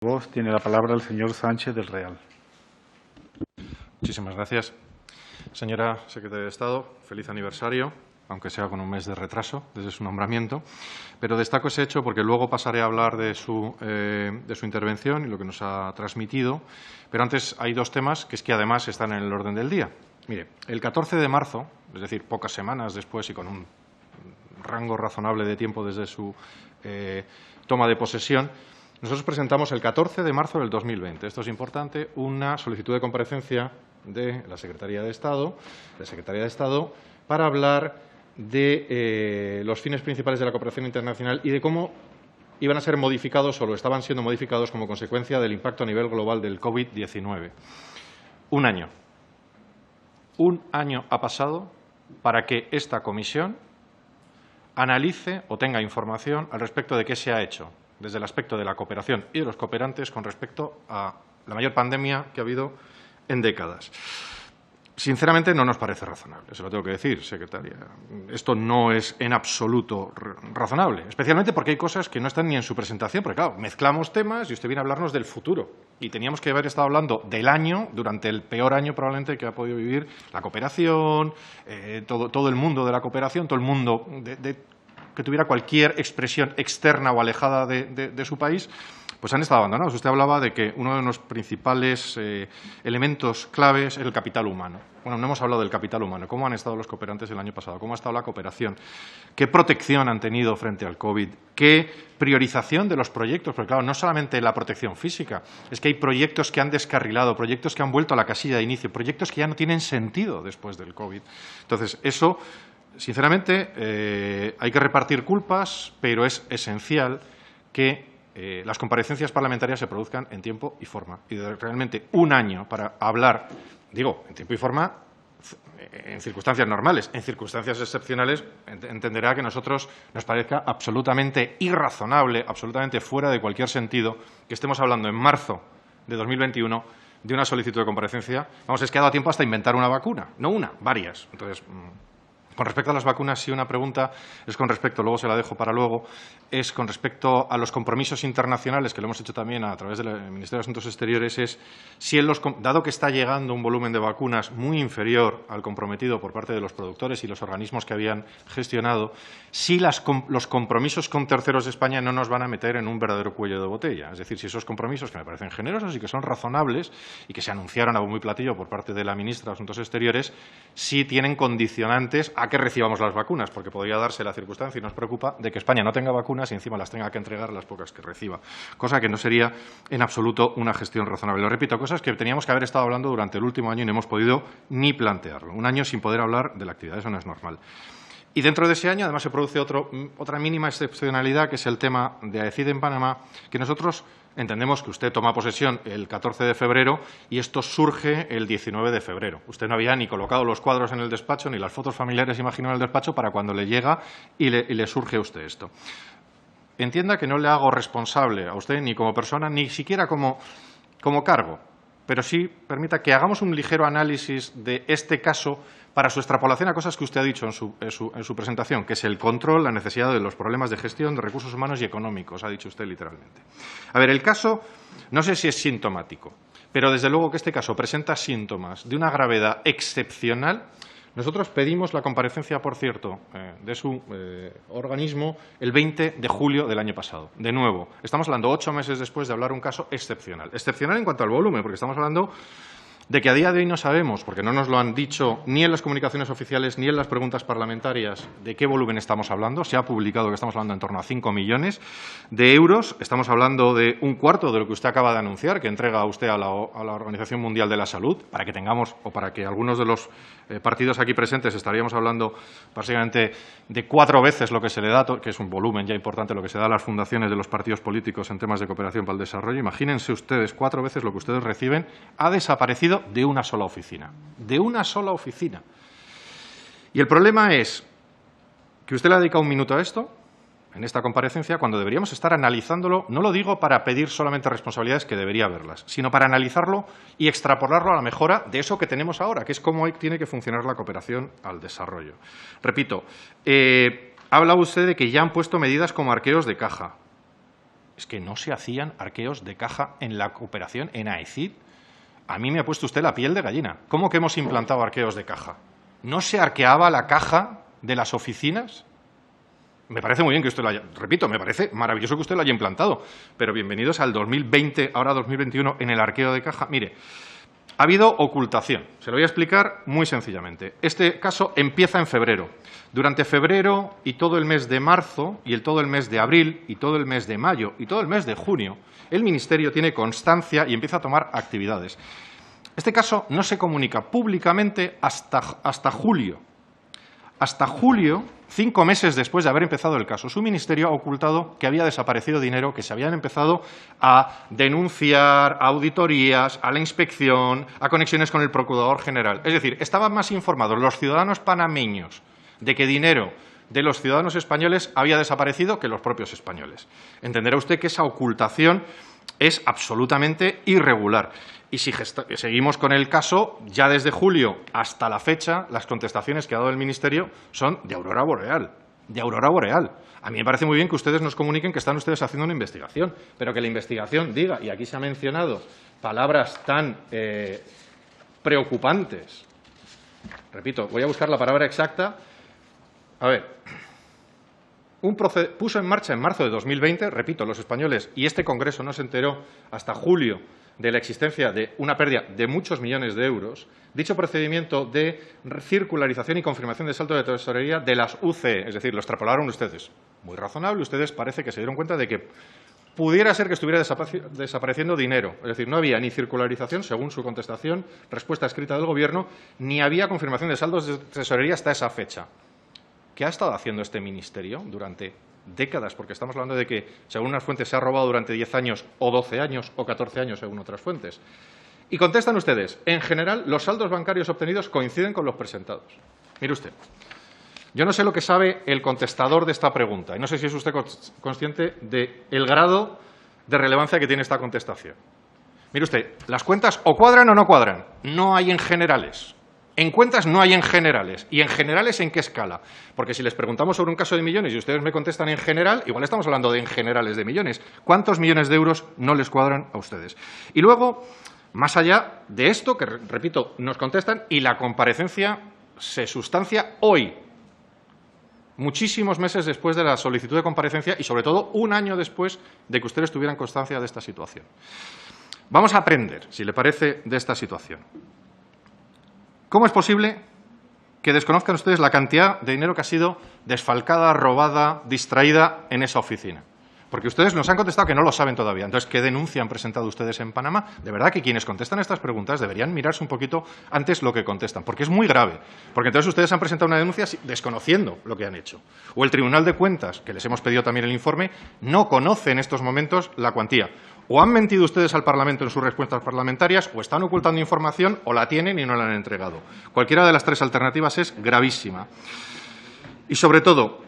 Voz tiene la palabra el señor Sánchez del Real. Muchísimas gracias. Señora Secretaria de Estado, feliz aniversario, aunque sea con un mes de retraso desde su nombramiento. Pero destaco ese hecho porque luego pasaré a hablar de su intervención y lo que nos ha transmitido. Pero antes hay dos temas que es que además están en el orden del día. Mire, el 14 de marzo, es decir, pocas semanas después y con un rango razonable de tiempo desde su toma de posesión, nosotros presentamos el 14 de marzo del 2020, esto es importante, una solicitud de comparecencia de la Secretaría de Estado, para hablar de los fines principales de la cooperación internacional y de cómo iban a ser modificados o lo estaban siendo modificados como consecuencia del impacto a nivel global del COVID-19. Un año ha pasado para que esta comisión analice o tenga información al respecto de qué se ha hecho desde el aspecto de la cooperación y de los cooperantes con respecto a la mayor pandemia que ha habido en décadas. Sinceramente, no nos parece razonable, se lo tengo que decir, secretaria. Esto no es en absoluto razonable, especialmente porque hay cosas que no están ni en su presentación, porque, claro, mezclamos temas y usted viene a hablarnos del futuro. Y teníamos que haber estado hablando del año, durante el peor año probablemente que ha podido vivir la cooperación, todo el mundo de la cooperación, todo el mundo que tuviera cualquier expresión externa o alejada de su país, pues han estado abandonados. Usted hablaba de que uno de los principales elementos claves es el capital humano. Bueno, no hemos hablado del capital humano. ¿Cómo han estado los cooperantes el año pasado? ¿Cómo ha estado la cooperación? ¿Qué protección han tenido frente al COVID? ¿Qué priorización de los proyectos? Porque, claro, no solamente la protección física, es que hay proyectos que han descarrilado, proyectos que han vuelto a la casilla de inicio, proyectos que ya no tienen sentido después del COVID. Entonces, eso, sinceramente, hay que repartir culpas, pero es esencial que las comparecencias parlamentarias se produzcan en tiempo y forma. Y realmente un año para hablar, digo, en tiempo y forma, en circunstancias normales. En circunstancias excepcionales entenderá que a nosotros nos parezca absolutamente irrazonable, absolutamente fuera de cualquier sentido, que estemos hablando en marzo de 2021 de una solicitud de comparecencia. Vamos, es que ha dado tiempo hasta inventar una vacuna. No una, varias. Entonces, con respecto a las vacunas, sí, una pregunta es con respecto, luego se la dejo para luego, es con respecto a los compromisos internacionales, que lo hemos hecho también a través del Ministerio de Asuntos Exteriores, es si dado que está llegando un volumen de vacunas muy inferior al comprometido por parte de los productores y los organismos que habían gestionado, si los compromisos con terceros de España no nos van a meter en un verdadero cuello de botella. Es decir, si esos compromisos, que me parecen generosos y que son razonables y que se anunciaron a bombo y platillo por parte de la ministra de Asuntos Exteriores, sí tienen condicionantes a que recibamos las vacunas, porque podría darse la circunstancia, y nos preocupa, de que España no tenga vacunas y encima las tenga que entregar las pocas que reciba, cosa que no sería en absoluto una gestión razonable. Lo repito, cosas que teníamos que haber estado hablando durante el último año y no hemos podido ni plantearlo. Un año sin poder hablar de la actividad, eso no es normal. Y dentro de ese año, además, se produce otra mínima excepcionalidad, que es el tema de AECID en Panamá, que nosotros entendemos que usted toma posesión el 14 de febrero y esto surge el 19 de febrero. Usted no había ni colocado los cuadros en el despacho ni las fotos familiares, imagino, en el despacho para cuando le llega y le surge a usted esto. Entienda que no le hago responsable a usted ni como persona, ni siquiera como cargo, pero sí permita que hagamos un ligero análisis de este caso para su extrapolación a cosas que usted ha dicho en su presentación, que es el control, la necesidad de los problemas de gestión, de recursos humanos y económicos, ha dicho usted literalmente. A ver, el caso no sé si es sintomático, pero desde luego que este caso presenta síntomas de una gravedad excepcional. Nosotros pedimos la comparecencia, por cierto, de su organismo el 20 de julio del año pasado. De nuevo, estamos hablando 8 meses después de hablar un caso excepcional. Excepcional en cuanto al volumen, porque estamos hablando de que a día de hoy no sabemos, porque no nos lo han dicho ni en las comunicaciones oficiales ni en las preguntas parlamentarias, de qué volumen estamos hablando. Se ha publicado que estamos hablando en torno a 5 millones de euros. Estamos hablando de un cuarto de lo que usted acaba de anunciar, que entrega usted a la Organización Mundial de la Salud, para que tengamos, o para que algunos de los partidos aquí presentes estaríamos hablando básicamente de 4 veces lo que se le da, que es un volumen ya importante, lo que se da a las fundaciones de los partidos políticos en temas de cooperación para el desarrollo. Imagínense ustedes 4 veces lo que ustedes reciben. Ha desaparecido de una sola oficina. De una sola oficina. Y el problema es que usted le ha dedicado un minuto a esto, en esta comparecencia, cuando deberíamos estar analizándolo. No lo digo para pedir solamente responsabilidades, que debería haberlas, sino para analizarlo y extrapolarlo a la mejora de eso que tenemos ahora, que es cómo tiene que funcionar la cooperación al desarrollo. Repito, ha hablado usted de que ya han puesto medidas como arqueos de caja. es que no se hacían arqueos de caja en la cooperación en AECID. A mí me ha puesto usted la piel de gallina. ¿Cómo que hemos implantado arqueos de caja? ¿No se arqueaba la caja de las oficinas? Me parece muy bien que usted lo haya... Repito, me parece maravilloso que usted lo haya implantado, pero bienvenidos al 2020, ahora 2021, en el arqueo de caja. Mire, ha habido ocultación. Se lo voy a explicar muy sencillamente. Este caso empieza en febrero. Durante febrero y todo el mes de marzo, y todo el mes de abril, y todo el mes de mayo, y todo el mes de junio, el Ministerio tiene constancia y empieza a tomar actividades. Este caso no se comunica públicamente hasta julio. Hasta julio, 5 meses después de haber empezado el caso, su ministerio ha ocultado que había desaparecido dinero, que se habían empezado a denunciar a auditorías, a la inspección, a conexiones con el Procurador General. Es decir, estaban más informados los ciudadanos panameños de que dinero de los ciudadanos españoles había desaparecido que los propios españoles. Entenderá usted que esa ocultación es absolutamente irregular. Y si seguimos con el caso, ya desde julio hasta la fecha, las contestaciones que ha dado el Ministerio son de aurora boreal. De aurora boreal. A mí me parece muy bien que ustedes nos comuniquen que están ustedes haciendo una investigación, pero que la investigación diga, y aquí se ha mencionado palabras tan preocupantes. Repito, voy a buscar la palabra exacta. A ver, puso en marcha en marzo de 2020, repito, los españoles, y este Congreso no se enteró hasta julio de la existencia de una pérdida de muchos millones de euros, dicho procedimiento de circularización y confirmación de saldo de tesorería de las UCE, es decir, lo extrapolaron ustedes. Muy razonable, ustedes parece que se dieron cuenta de que pudiera ser que estuviera desapareciendo dinero. Es decir, no había ni circularización, según su contestación, respuesta escrita del Gobierno, ni había confirmación de saldos de tesorería hasta esa fecha. ¿Qué ha estado haciendo este Ministerio durante décadas? Porque estamos hablando de que, según unas fuentes, se ha robado durante 10 años o 12 años o 14 años, según otras fuentes. Y contestan ustedes, en general, los saldos bancarios obtenidos coinciden con los presentados. Mire usted, yo no sé lo que sabe el contestador de esta pregunta, y no sé si es usted consciente del grado de relevancia que tiene esta contestación. Mire usted, las cuentas o cuadran o no cuadran, no hay en generales. En cuentas no hay en generales. ¿Y en generales en qué escala? Porque si les preguntamos sobre un caso de millones y ustedes me contestan en general, igual estamos hablando de en generales de millones. ¿Cuántos millones de euros no les cuadran a ustedes? Y luego, más allá de esto, que repito, nos contestan y la comparecencia se sustancia hoy, muchísimos meses después de la solicitud de comparecencia y, sobre todo, un año después de que ustedes tuvieran constancia de esta situación. Vamos a aprender, si le parece, de esta situación. ¿Cómo es posible que desconozcan ustedes la cantidad de dinero que ha sido desfalcada, robada, distraída en esa oficina? Porque ustedes nos han contestado que no lo saben todavía. Entonces, ¿qué denuncia han presentado ustedes en Panamá? De verdad que quienes contestan estas preguntas deberían mirarse un poquito antes lo que contestan, porque es muy grave. Porque entonces ustedes han presentado una denuncia desconociendo lo que han hecho. O el Tribunal de Cuentas, que les hemos pedido también el informe, no conoce en estos momentos la cuantía. O han mentido ustedes al Parlamento en sus respuestas parlamentarias, o están ocultando información, o la tienen y no la han entregado. Cualquiera de las tres alternativas es gravísima. Y, sobre todo,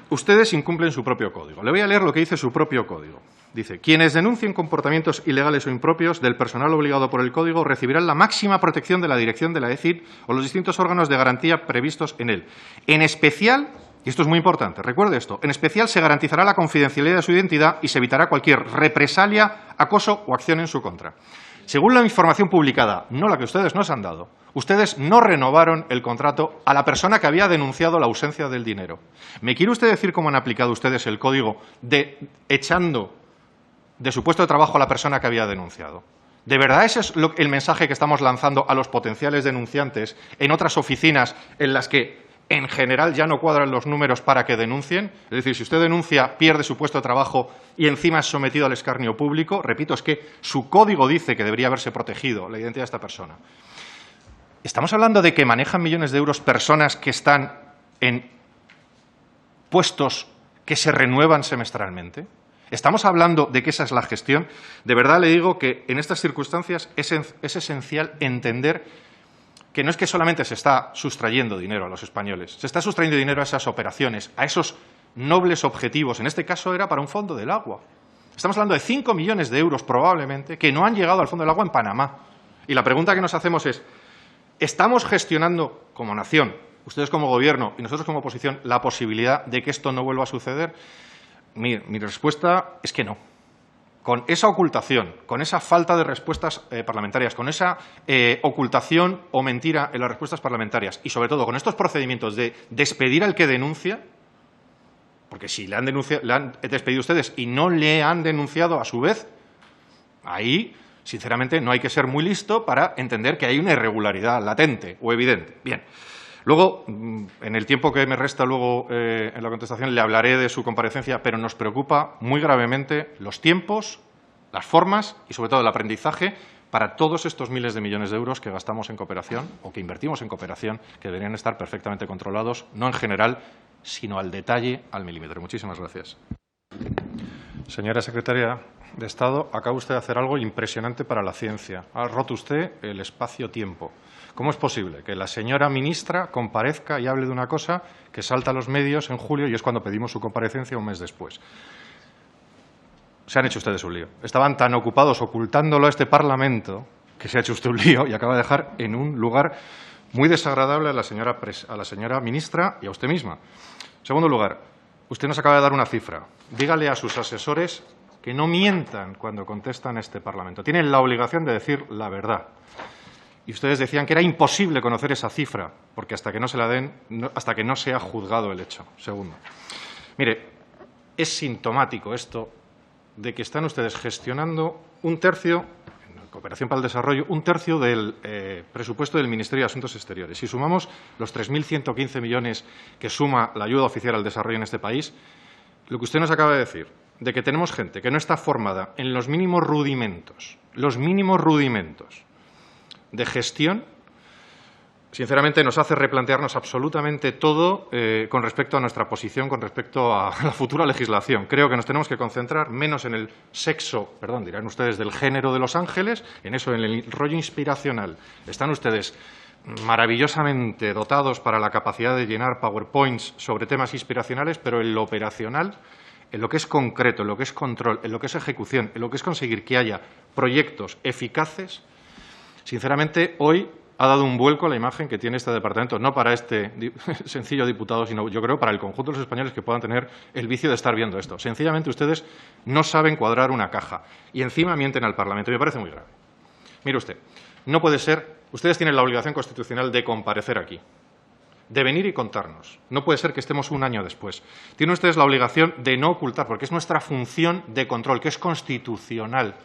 ustedes incumplen su propio código. Le voy a leer lo que dice su propio código. Dice, quienes denuncien comportamientos ilegales o impropios del personal obligado por el código recibirán la máxima protección de la dirección de la ECID o los distintos órganos de garantía previstos en él. En especial, y esto es muy importante, recuerde esto, en especial se garantizará la confidencialidad de su identidad y se evitará cualquier represalia, acoso o acción en su contra. Según la información publicada, no la que ustedes nos han dado, ustedes no renovaron el contrato a la persona que había denunciado la ausencia del dinero. ¿Me quiere usted decir cómo han aplicado ustedes el código echando de su puesto de trabajo a la persona que había denunciado? ¿De verdad ese es el mensaje que estamos lanzando a los potenciales denunciantes en otras oficinas en las que en general ya no cuadran los números para que denuncien? Es decir, si usted denuncia, pierde su puesto de trabajo y encima es sometido al escarnio público. Repito, es que su código dice que debería haberse protegido la identidad de esta persona. Estamos hablando de que manejan millones de euros personas que están en puestos que se renuevan semestralmente. ¿Estamos hablando de que esa es la gestión? De verdad le digo que en estas circunstancias es esencial entender que no es que solamente se está sustrayendo dinero a los españoles, se está sustrayendo dinero a esas operaciones, a esos nobles objetivos. En este caso era para un fondo del agua. Estamos hablando de 5 millones de euros probablemente que no han llegado al fondo del agua en Panamá. Y la pregunta que nos hacemos es, ¿estamos gestionando como nación, ustedes como gobierno y nosotros como oposición, la posibilidad de que esto no vuelva a suceder? Mi respuesta es que no. Con esa ocultación, con esa falta de respuestas parlamentarias, con esa ocultación o mentira en las respuestas parlamentarias y, sobre todo, con estos procedimientos de despedir al que denuncia, porque si le han despedido ustedes y no le han denunciado a su vez, ahí, sinceramente, no hay que ser muy listo para entender que hay una irregularidad latente o evidente. Bien. Luego, en el tiempo que me resta luego en la contestación, le hablaré de su comparecencia, pero nos preocupa muy gravemente los tiempos, las formas y, sobre todo, el aprendizaje para todos estos miles de millones de euros que gastamos en cooperación o que invertimos en cooperación, que deberían estar perfectamente controlados, no en general, sino al detalle, al milímetro. Muchísimas gracias. Señora secretaria de Estado, acaba usted de hacer algo impresionante para la ciencia. Ha roto usted el espacio-tiempo. ¿Cómo es posible que la señora ministra comparezca y hable de una cosa que salta a los medios en julio y es cuando pedimos su comparecencia un mes después? Se han hecho ustedes un lío. Estaban tan ocupados ocultándolo a este Parlamento que se ha hecho usted un lío y acaba de dejar en un lugar muy desagradable a la señora ministra y a usted misma. En segundo lugar, usted nos acaba de dar una cifra. Dígale a sus asesores que no mientan cuando contestan a este Parlamento. Tienen la obligación de decir la verdad. Y ustedes decían que era imposible conocer esa cifra, porque hasta que no se la den, hasta que no se ha juzgado el hecho. Segundo, mire, es sintomático esto de que están ustedes gestionando un tercio, en Cooperación para el Desarrollo, un tercio del presupuesto del Ministerio de Asuntos Exteriores. Si sumamos los 3.115 millones que suma la ayuda oficial al desarrollo en este país, lo que usted nos acaba de decir, de que tenemos gente que no está formada en los mínimos rudimentos de gestión, sinceramente nos hace replantearnos absolutamente todo con respecto a nuestra posición, con respecto a la futura legislación. Creo que nos tenemos que concentrar menos en el sexo, perdón, dirán ustedes, del género de los ángeles, en eso, en el rollo inspiracional. Están ustedes maravillosamente dotados para la capacidad de llenar PowerPoints sobre temas inspiracionales, pero en lo operacional, en lo que es concreto, en lo que es control, en lo que es ejecución, en lo que es conseguir que haya proyectos eficaces, sinceramente, hoy ha dado un vuelco a la imagen que tiene este departamento, no para este sencillo diputado, sino yo creo para el conjunto de los españoles que puedan tener el vicio de estar viendo esto. Sencillamente ustedes no saben cuadrar una caja y encima mienten al Parlamento. Me parece muy grave. Mire usted, no puede ser, ustedes tienen la obligación constitucional de comparecer aquí, de venir y contarnos. No puede ser que estemos un año después. Tienen ustedes la obligación de no ocultar, porque es nuestra función de control, que es constitucional.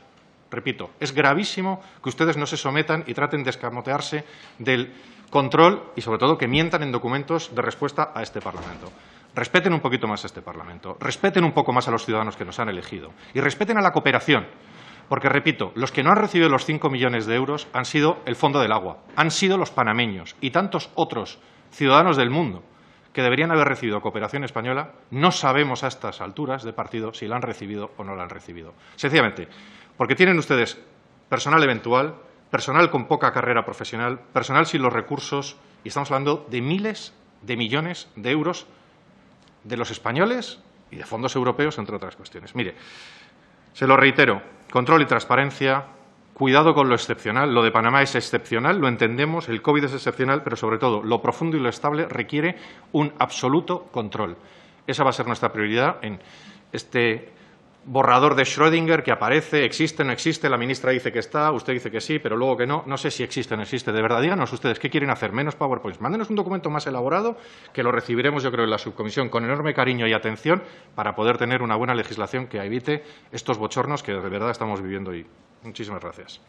Repito, es gravísimo que ustedes no se sometan y traten de escamotearse del control y, sobre todo, que mientan en documentos de respuesta a este Parlamento. Respeten un poquito más a este Parlamento, respeten un poco más a los ciudadanos que nos han elegido y respeten a la cooperación, porque, repito, los que no han recibido los 5 millones de euros han sido el Fondo del Agua, han sido los panameños y tantos otros ciudadanos del mundo que deberían haber recibido cooperación española. No sabemos a estas alturas de partido si la han recibido o no la han recibido. Sencillamente, porque tienen ustedes personal eventual, personal con poca carrera profesional, personal sin los recursos, y estamos hablando de miles de millones de euros de los españoles y de fondos europeos, entre otras cuestiones. Mire, se lo reitero, control y transparencia, cuidado con lo excepcional. Lo de Panamá es excepcional, lo entendemos, el COVID es excepcional, pero sobre todo lo profundo y lo estable requiere un absoluto control. Esa va a ser nuestra prioridad en este borrador de Schrödinger que aparece, existe, no existe, la ministra dice que está, usted dice que sí, pero luego que no. No sé si existe o no existe. De verdad, díganos ustedes qué quieren hacer, menos PowerPoints. Mándenos un documento más elaborado que lo recibiremos, yo creo, en la subcomisión con enorme cariño y atención para poder tener una buena legislación que evite estos bochornos que de verdad estamos viviendo hoy. Muchísimas gracias.